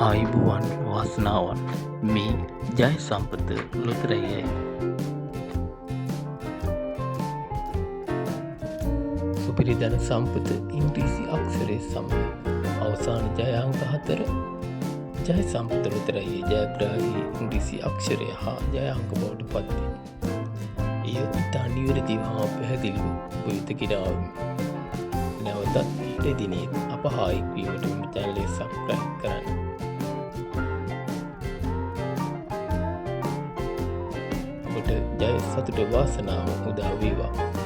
ආයුබෝවන් වාසනාවන් මේ ජය සම්පත ලොතරැයයි සුපිරි ධන සම්පත ඉංග්‍රීසි අක්ෂරය සමග අවසාන ජය අංක 4 ජය සම්පත ලොතරැයේ ජයග්‍රාහී ඉංග්‍රීසි අක්ෂරය හා ජය අංක බවට පත්වේ. එය ඉතා නිවැරදිව හා පැහැදිලිව ඔබ වෙත ගෙනාවෙමු. නැවතත් ඊට දිනේ අප හා එක්වීමට මෙම චැනලය සබ්ස්ක්‍රයිබ් කරන්න. ඔබට ජය සතුට වාසනාව උදා වේවා.